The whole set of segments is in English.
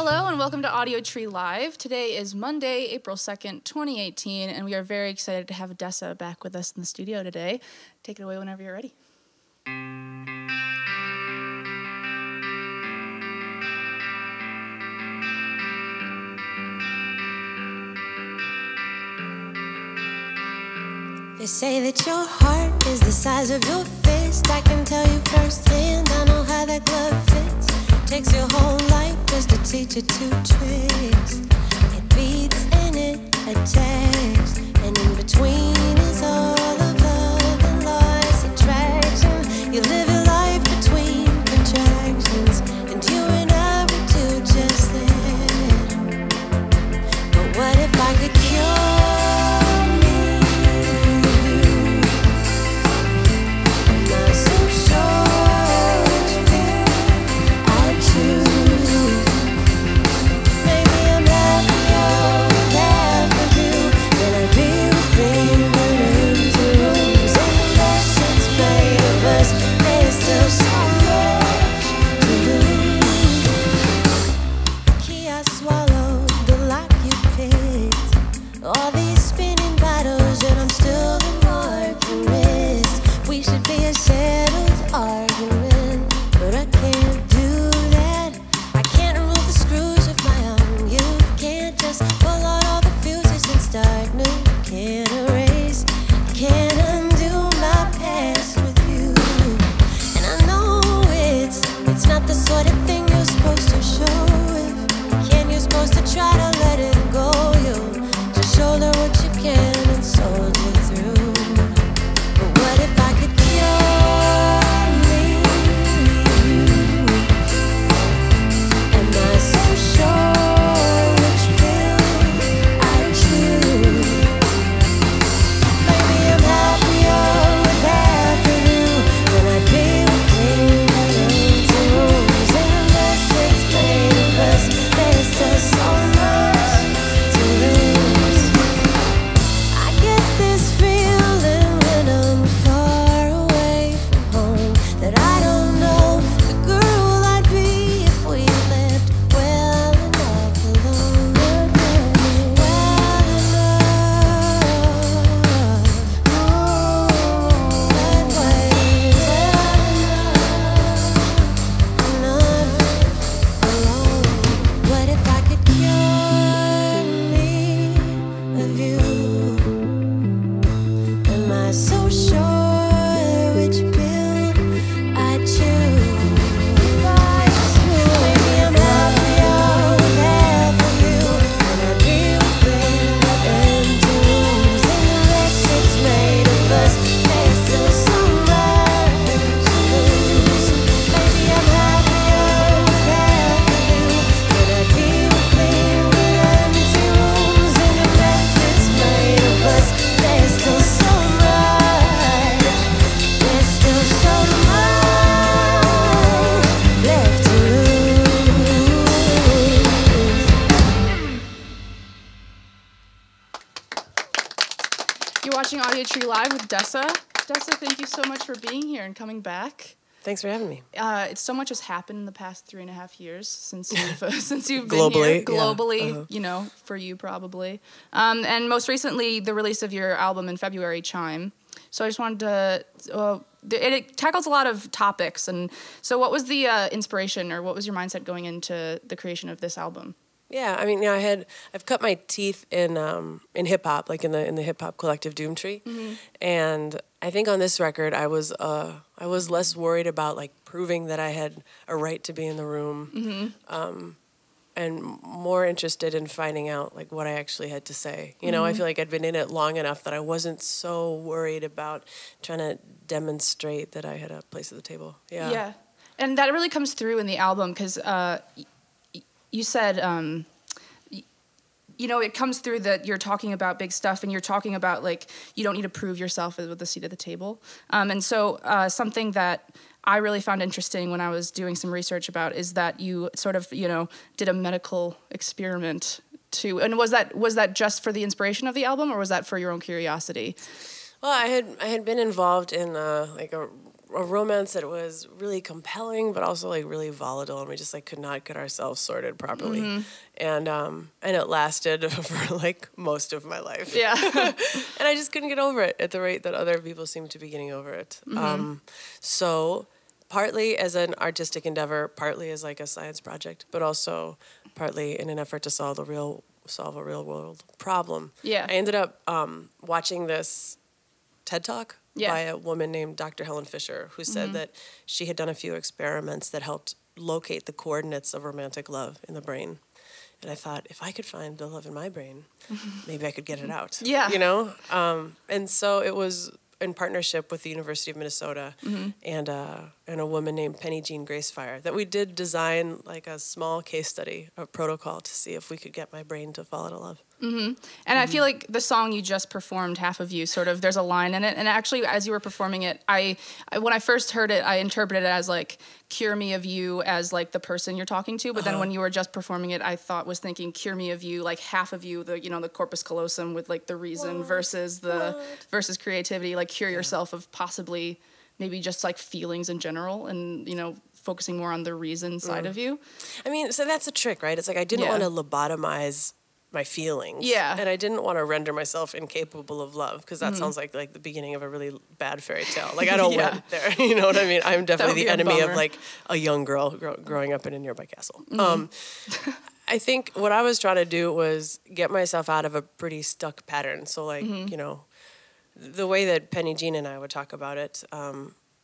Hello and welcome to Audiotree Live. Today is Monday, April 2nd, 2018, and we are very excited to have Dessa back with us in the studio today. Take it away whenever you're ready. They say that your heart is the size of your fist. I can tell you firsthand, I know how that glove fits. Takes your whole life just to teach you two tricks. It beats and it attacks, and in between is all of love and loss attraction. You live your life between contractions, and you and I would do just that. But what if I could cure? Audiotree Live with Dessa. Dessa, thank you so much for being here and coming back. Thanks for having me. So much has happened in the past 3.5 years since you've been globally, here. Globally, yeah. You know, for you probably. And most recently, the release of your album in February, Chime. So I just wanted to, it tackles a lot of topics. And so what was the inspiration, or what was your mindset going into the creation of this album? Yeah, I mean, I've cut my teeth in hip hop, like in the hip hop collective Doomtree, and I think on this record I was less worried about like proving that I had a right to be in the room, and more interested in finding out like what I actually had to say. You know, I feel like I'd been in it long enough that I wasn't so worried about trying to demonstrate that I had a place at the table. Yeah. Yeah, and that really comes through in the album because. You said, you know, it comes through that you're talking about big stuff and you're talking about, like, you don't need to prove yourself with a seat at the table. And so something that I really found interesting when I was doing some research about is that you sort of, you know, did a medical experiment too. And was that just for the inspiration of the album, or was that for your own curiosity? Well, I had been involved in like a romance that was really compelling, but also like really volatile, and we just like could not get ourselves sorted properly. And it lasted for like most of my life. Yeah. And I just couldn't get over it at the rate that other people seem to be getting over it. So partly as an artistic endeavor, partly as like a science project, but also partly in an effort to solve a real world problem. Yeah. I ended up watching this TED Talk by a woman named Dr. Helen Fisher, who said that she had done a few experiments that helped locate the coordinates of romantic love in the brain. And I thought, if I could find the love in my brain, maybe I could get it out. Yeah. You know? And so it was in partnership with the University of Minnesota and a woman named Penny Jean Gracefire that we did design like a small case study, a protocol to see if we could get my brain to fall out of love. And I feel like the song you just performed, Half of You, sort of, there's a line in it. And actually, as you were performing it, I when I first heard it, I interpreted it as like, cure me of you as like the person you're talking to. But then when you were just performing it, I was thinking, cure me of you, like half of you, the corpus callosum with like the reason versus creativity, like cure yourself of possibly maybe just like feelings in general and, focusing more on the reason side of you. I mean, so that's a trick, right? It's like I didn't want to lobotomize my feelings. Yeah. And I didn't want to render myself incapable of love, because that sounds like the beginning of a really bad fairy tale. Like, I don't went there. You know what I mean? I'm definitely the enemy of like a young girl growing up in a nearby castle. I think what I was trying to do was get myself out of a pretty stuck pattern. So like, the way that Penny Jean and I would talk about it,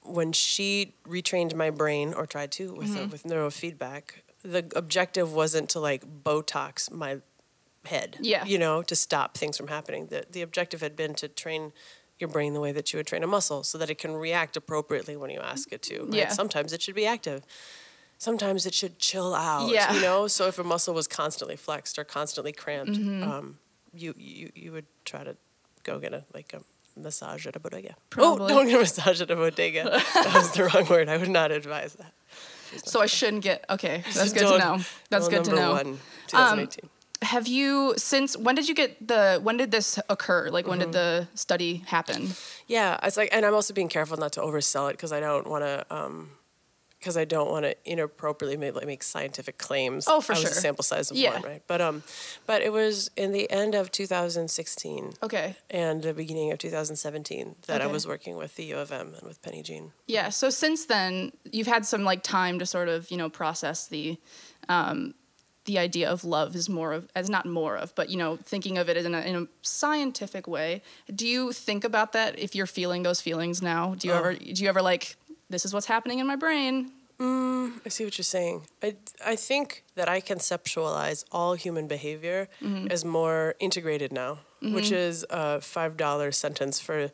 when she retrained my brain, or tried to with neurofeedback, the objective wasn't to like Botox my head, to stop things from happening. The objective had been to train your brain the way that you would train a muscle, so that it can react appropriately when you ask it to. Right? Yeah. Sometimes it should be active. Sometimes it should chill out. Yeah. So if a muscle was constantly flexed or constantly cramped, you would try to go get a massage at a bodega. Probably. Oh, don't get a massage at a bodega. That was the wrong word. I would not advise that. So I shouldn't get. Okay, that's good to know. That's good to know. 2018. Have you when did this occur? Like, when did the study happen? Yeah, it's like, and I'm also being careful not to oversell it, because I don't want to, inappropriately make scientific claims. Oh, for sure. A sample size of one, right? But it was in the end of 2016. Okay. And the beginning of 2017 that I was working with the U of M and with Penny Jean. Yeah. So since then, you've had some like time to sort of process the idea of love but thinking of it in a scientific way. Do you think about that if you're feeling those feelings now? Do you ever like, this is what's happening in my brain? I see what you're saying. I think that I conceptualize all human behavior as more integrated now, which is a $5 sentence for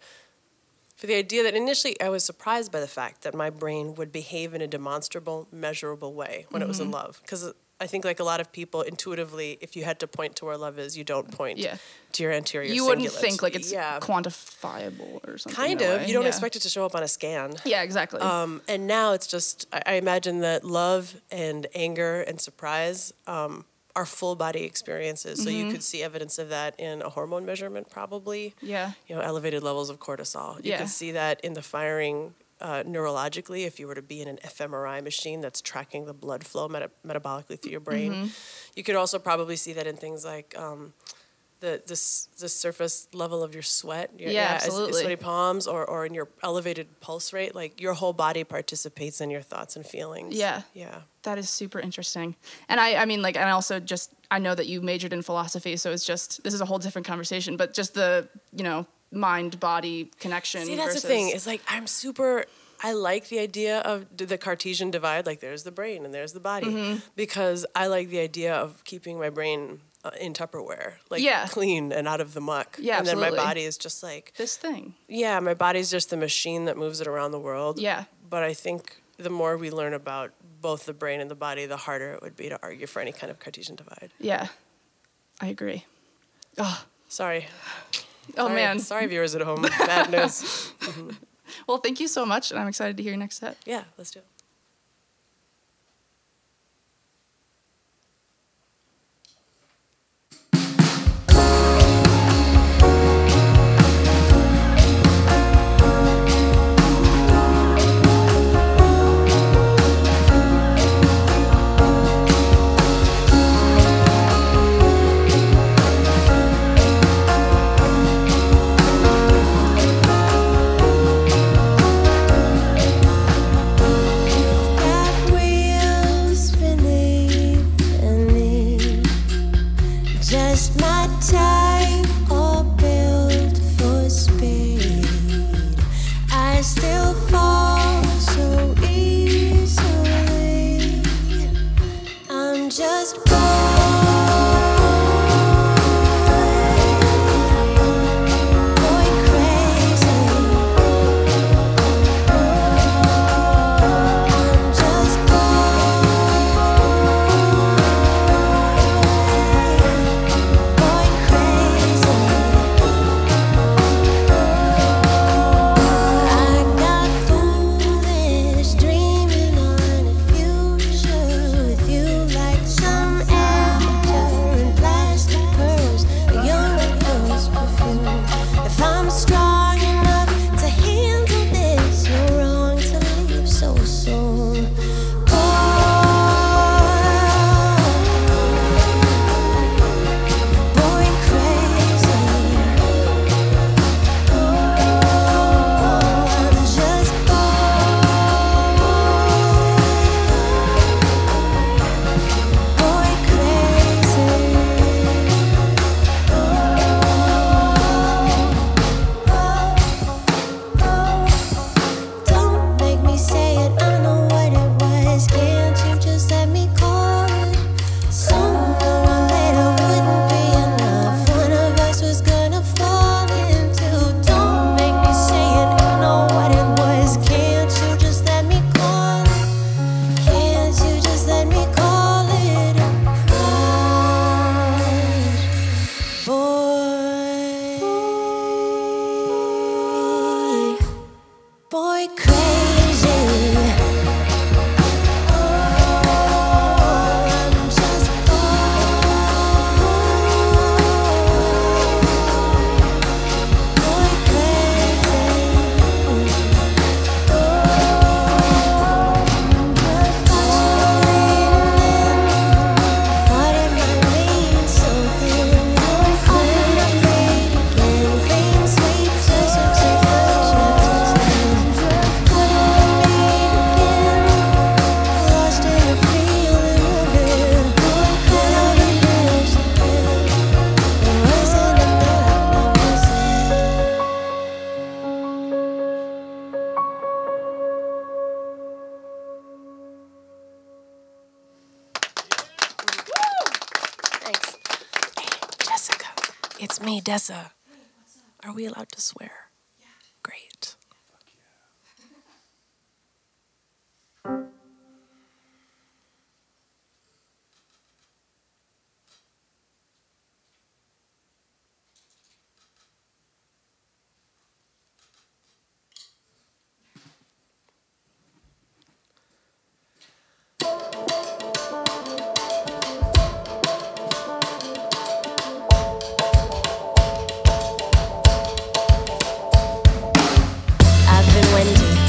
the idea that initially I was surprised by the fact that my brain would behave in a demonstrable, measurable way when it was in love. Because I think like a lot of people intuitively, if you had to point to where love is, you don't point to your anterior You cingulate. wouldn't think like it's quantifiable or something. Kind of. You don't expect it to show up on a scan. Yeah, exactly. And now it's just, I imagine that love and anger and surprise are full body experiences. So you could see evidence of that in a hormone measurement probably. Yeah. Elevated levels of cortisol. You could see that in the firing neurologically, if you were to be in an fMRI machine that's tracking the blood flow metabolically through your brain. You could also probably see that in things like the surface level of your sweat, absolutely. Sweaty palms, or in your elevated pulse rate. Like, your whole body participates in your thoughts and feelings. Yeah. That is super interesting. And I mean, like, and also just, I know that you majored in philosophy, so it's just, this is a whole different conversation, but just the, mind-body connection. See, that's the thing. It's like, I like the idea of the Cartesian divide, like there's the brain and there's the body, because I like the idea of keeping my brain in Tupperware, like clean and out of the muck. Yeah, and absolutely. then my body is just like this thing. Yeah, my body's just the machine that moves it around the world. Yeah. But I think the more we learn about both the brain and the body, the harder it would be to argue for any kind of Cartesian divide. Yeah, I agree. Oh, sorry. Oh, man. Sorry, viewers at home. Bad news. Well, thank you so much, and I'm excited to hear your next set. Yeah, let's do it. Me, Dessa. Are we allowed to swear? Yeah. Great.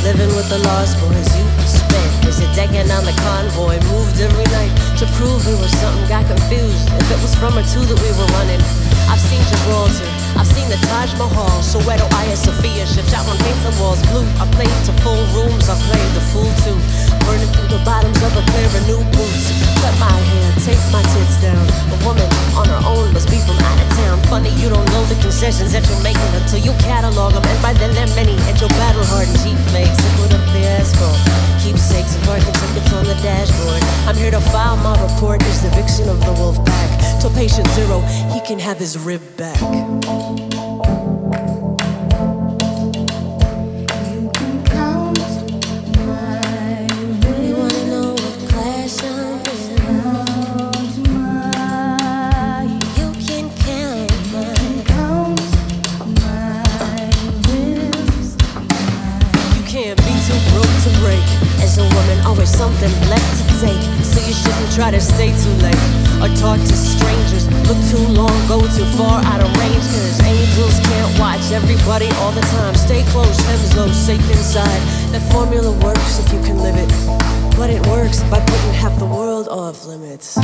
Living with the lost boys you spent. There's a decade on the convoy. Moved every night to prove we were something. Got confused if it was from or to that we were running. I've seen Gibraltar, I've seen the Taj Mahal, Soweto, Hagia Sophia, ships out on paints and walls blue. I played to full rooms, I played the fool too. Burning through the bottoms of a pair of new boots. Cut my hair, take my tits down. A woman on her own must be from out of town. Funny you don't know the concessions that you're making until you catalog them. And by then they're many, and your battle-hardened Jeep makes it with a fiasco. Keepsakes and parking tickets on the dashboard. I'm here to file my report. There's the eviction of the wolf pack. Till patient zero, he can have his rib back. As a woman, always something left to take. So you shouldn't try to stay too late or talk to strangers. Look too long, go too far out of range. Cause angels can't watch everybody all the time. Stay close, hems low, safe inside. That formula works if you can live it. But it works by putting half the world off limits.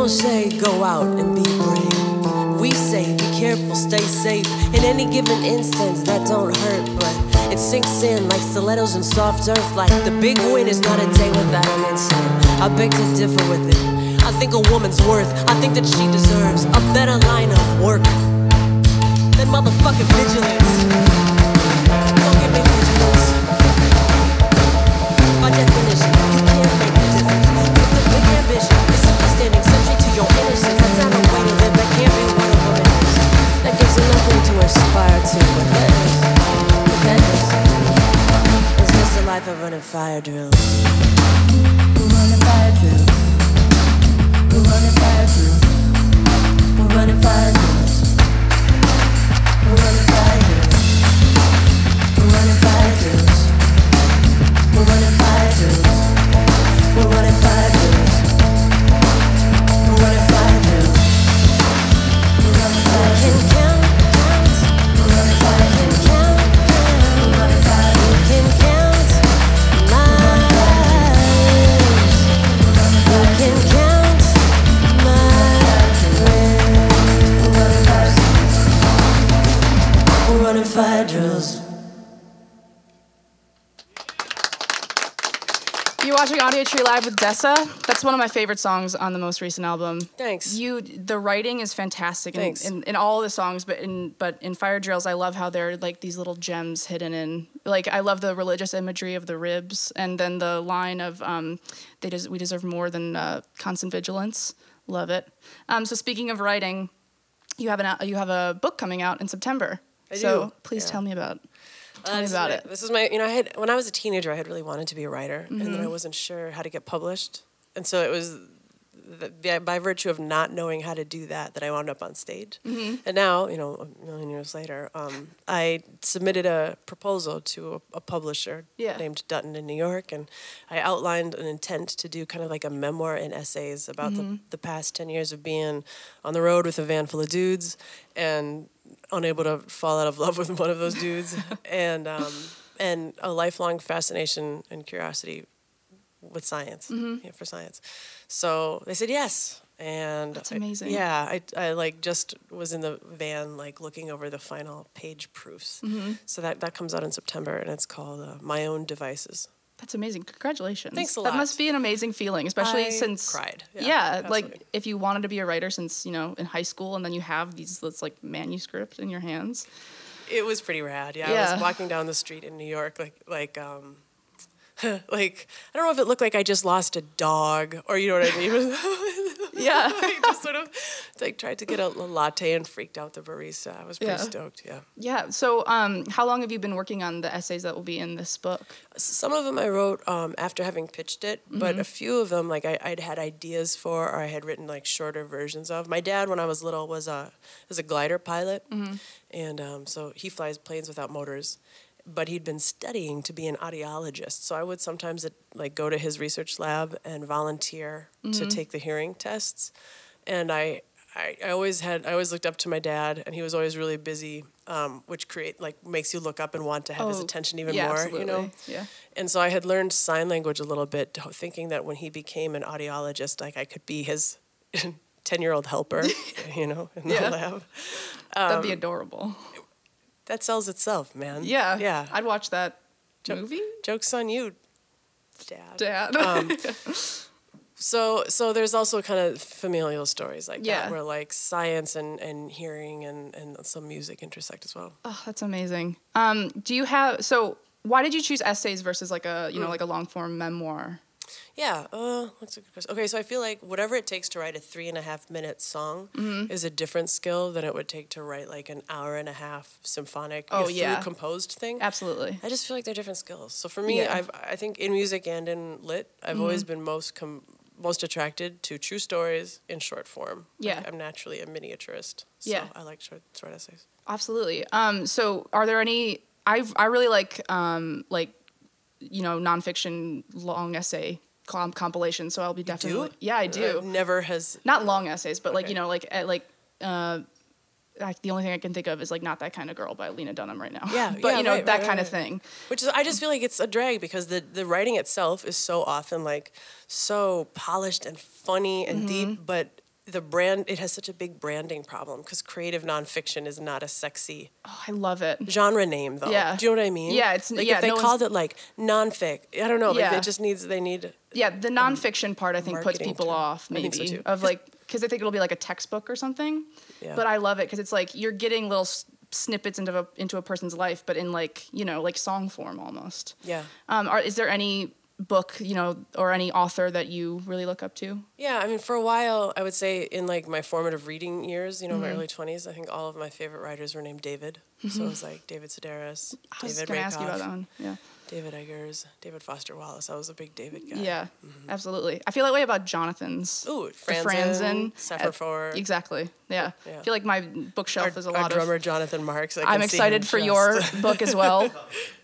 Say go out and be brave. We say be careful, stay safe. In any given instance that don't hurt, but it sinks in like stilettos and soft earth. Like the big win is not a day without an incident. I beg to differ with it. I think a woman's worth, I think that she deserves a better line of work than motherfucking vigilance. Don't give me vigilance. By definition, you can't make a difference. With the big ambition, it's standing sentry to your innocence. That's not a way to live, that can't be what a woman is. That gives her nothing to aspire to, but that is. It's just a life of running fire drills. We're running fire drills. We're running fire drills. We're running fire drills. We're running fire drills. We're running fire drills. We're running fire drills. We're running fire drills. We're running fire drills. We're running fire drills. We're running fire drills. We're running fire drills. You can count miles. You can count miles. We're running fire drills. You're watching Audiotree Live with Dessa. That's one of my favorite songs on the most recent album. Thanks. The writing is fantastic Thanks. in all the songs, but in Fire Drills, I love how they're like these little gems hidden in. Like I love the religious imagery of the ribs, and then the line of we deserve more than constant vigilance. Love it. So speaking of writing, you have a book coming out in September. I do. So please tell me about. Tell me about it. This is my, when I was a teenager, I had really wanted to be a writer, and then I wasn't sure how to get published. And so it was by virtue of not knowing how to do that I wound up on stage. And now, a million years later, I submitted a proposal to a publisher named Dutton in New York, and I outlined an intent to do kind of like a memoir and essays about the past 10 years of being on the road with a van full of dudes and unable to fall out of love with one of those dudes, and a lifelong fascination and curiosity with science, for science. So they said yes, and that's amazing. I like just was in the van like looking over the final page proofs. So that comes out in September, and it's called My Own Devices. That's amazing. Congratulations. Thanks a lot. That must be an amazing feeling, especially since cried. Yeah, like if you wanted to be a writer since, you know, in high school, and then you have this like manuscript in your hands. It was pretty rad. Yeah. I was walking down the street in New York, like like I don't know if it looked like I just lost a dog or you know what I mean. Yeah. I just sort of like tried to get a latte and freaked out the barista. I was pretty stoked. Yeah. Yeah. So, how long have you been working on the essays that will be in this book? Some of them I wrote after having pitched it, but a few of them like I'd had ideas for, or I had written like shorter versions of. My dad, when I was little, was a glider pilot, and so he flies planes without motors. But he'd been studying to be an audiologist, so I would sometimes like go to his research lab and volunteer to take the hearing tests. And I always looked up to my dad, and he was always really busy, which makes you look up and want to have his attention even more. Absolutely. You know. Yeah. And so I had learned sign language a little bit, thinking that when he became an audiologist, like I could be his 10-year-old helper, you know, in the lab. That'd be adorable. That sells itself, man. Yeah. Yeah. I'd watch that movie. Joke's on you, Dad. So there's also kind of familial stories like that where like science and hearing and some music intersect as well. Oh, that's amazing. Why did you choose essays versus like a, you know, like a long form memoir? Yeah, that's a good question. Okay, so I feel like whatever it takes to write a 3.5-minute song is a different skill than it would take to write like an 1.5-hour symphonic, composed thing. Absolutely. I just feel like they're different skills. So for me, I think in music and in lit, I've always been most attracted to true stories in short form. Yeah. Like, I'm naturally a miniaturist, so I like short essays. Absolutely. So are there any? I really like you know, nonfiction long essay compilation. So I'll be definitely. Yeah, I do. Never has. Not long essays, but like, you know, like the only thing I can think of is like Not That Kind of Girl by Lena Dunham right now. Yeah. But you know, that kind of thing. Which is, I just feel like it's a drag because the writing itself is so often like so polished and funny and deep, but it has such a big branding problem because creative nonfiction is not a sexy I love it. genre name though. Yeah. Do you know what I mean? Yeah, it's like if they called it like nonfic. I don't know. Like they need Yeah, the nonfiction part I think puts people off maybe. I think so too. Of like because I think it'll be like a textbook or something. Yeah. But I love it because it's like you're getting little snippets into a person's life, but in like, you know, like song form almost. Yeah. Is there any book, you know, or any author that you really look up to? Yeah, I mean, for a while, I would say in like my formative reading years, you know, my early 20s, I think all of my favorite writers were named David. So it was like David Sedaris, David Rakoff, ask you about that one. Yeah. David Eggers, David Foster Wallace. I was a big David guy. Yeah, absolutely. I feel that way about Jonathan's. Ooh, Franzen, Sephiroth. Exactly. Yeah. I feel like my bookshelf is a lot of... Our drummer, Jonathan Marks. I'm excited for your book as well.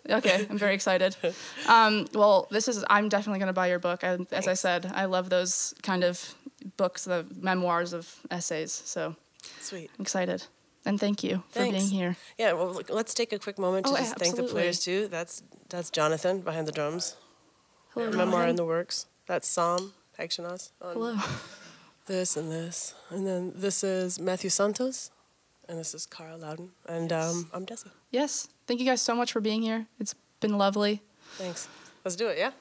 Okay, I'm very excited. Well, I'm definitely going to buy your book. As I said, I love those kind of books, the memoirs of essays. So sweet. I'm excited. And thank you for being here. Yeah, well, look, let's take a quick moment to just thank the players, too. That's Jonathan behind the drums. Hello, Memoir in the works. That's Sam Pagchanas. Hello. This and this. And then this is Matthew Santos. And this is Carl Loudon. And I'm Dessa. Yes. Thank you guys so much for being here. It's been lovely. Thanks. Let's do it, yeah?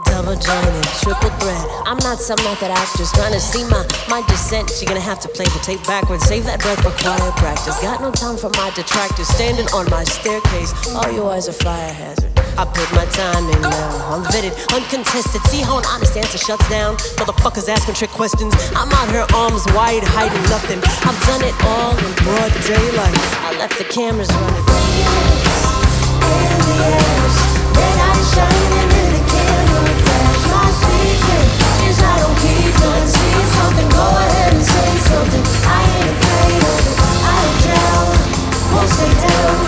Double-jointed, triple threat. I'm not some method actress trying to see my descent. You're gonna have to play the tape backwards. Save that breath for quiet practice. Got no time for my detractors. Standing on my staircase, all your eyes are fire hazard. I put my time in now. I'm vetted, uncontested. See how an honest answer shuts down? Motherfuckers asking trick questions. I'm out here arms wide, hiding nothing. I've done it all in broad daylight. I left the cameras running. Red eyes shining in the candle flash. My secret is I don't keep none. See something, go ahead and say something. I ain't afraid of it. I don't drown, won't stay down.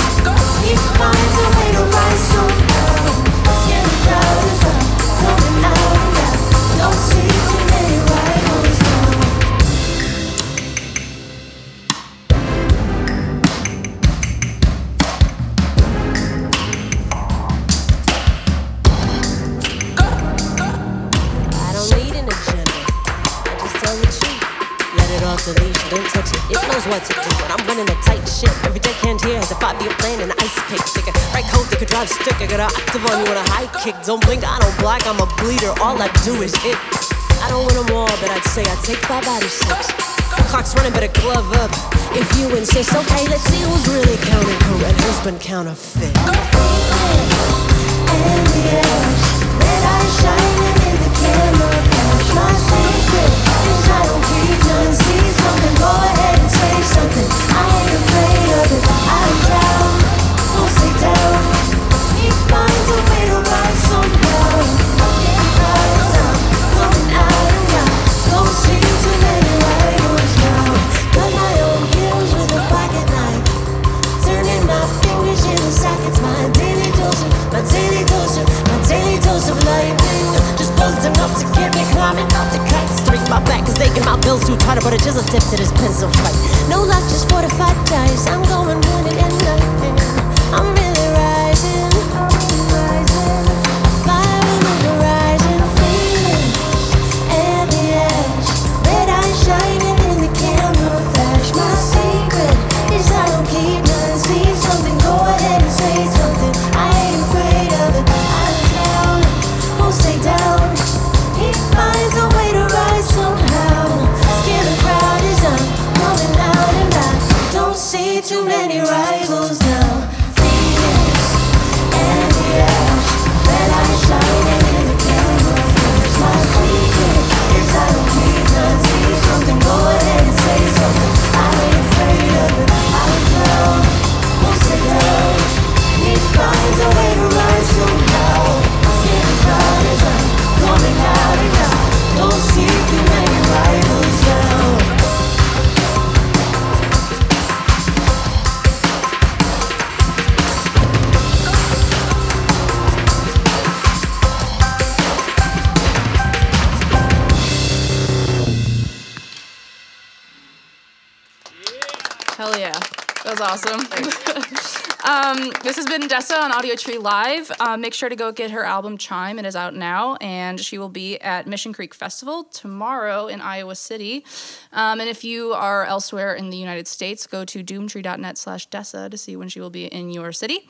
Keep finding a way to rise so down. Scared the crowd is up, coming out now. Don't see too many rivals now. off the leash, don't touch it. It knows what to do, and I'm running a tight ship. Every deckhand here has a 5-year plan and an ice pick. Take a right coat, they could drive stick. I got an octave on you with a high kick. Don't blink, I don't block, I'm a bleeder. All I do is hit. I don't win them all, but I'd say I take 5 out of 6. Clock's running, better glove up if you insist. Okay, let's see who's really counting correct, who's been counterfeit. And the edge, red eyes shining in the camera flash. My secret is I don't keep none. See something, go ahead and say something. I ain't afraid of it. I'm down, won't stay down. He finds a way to rise somehow. Getting rise up, going out and out. Don't see too many rivals now. Cut my own heels with a pocket knife. Turning my fingers into sockets. My daily dose of lightning. Just buzzed enough to get me climbing up the kite. Straight my back is aching, my bill's too tight. But a chisel tip to this pencil fight. No luck, just fortified dice. I'm going running and nothing. I'm really rising. Fire in the horizon, feeling at the edge. Red eyes shining in the camera flash. My secret is I don't keep none. See something, go ahead and say something. I ain't afraid of it. I'm down, won't stay down. He finds a way to rise somehow. Scare the crowd as I'm coming out and back. Don't see too many rivals now. Phoenix and the ash. Red eyes shining in the camera flash. My secret is I don't keep none. See something, go ahead and say something. I ain't afraid of it. I'm down, won't stay down. He finds a way to rise somehow. Scare the crowd as I'm coming out and out. Don't see too many rivals now. Hell yeah. That was awesome. This has been Dessa on Audiotree Live. Make sure to go get her album Chime. It is out now, and she will be at Mission Creek Festival tomorrow in Iowa City. And if you are elsewhere in the United States, go to doomtree.net/Dessa to see when she will be in your city.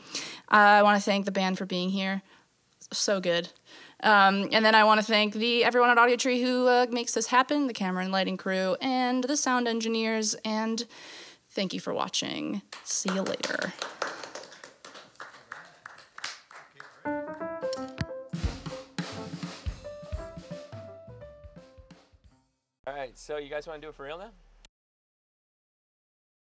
I want to thank the band for being here. So good. And then I want to thank everyone at Audiotree who makes this happen, the camera and lighting crew, and the sound engineers, and thank you for watching. See you later. All right, so you guys want to do it for real now?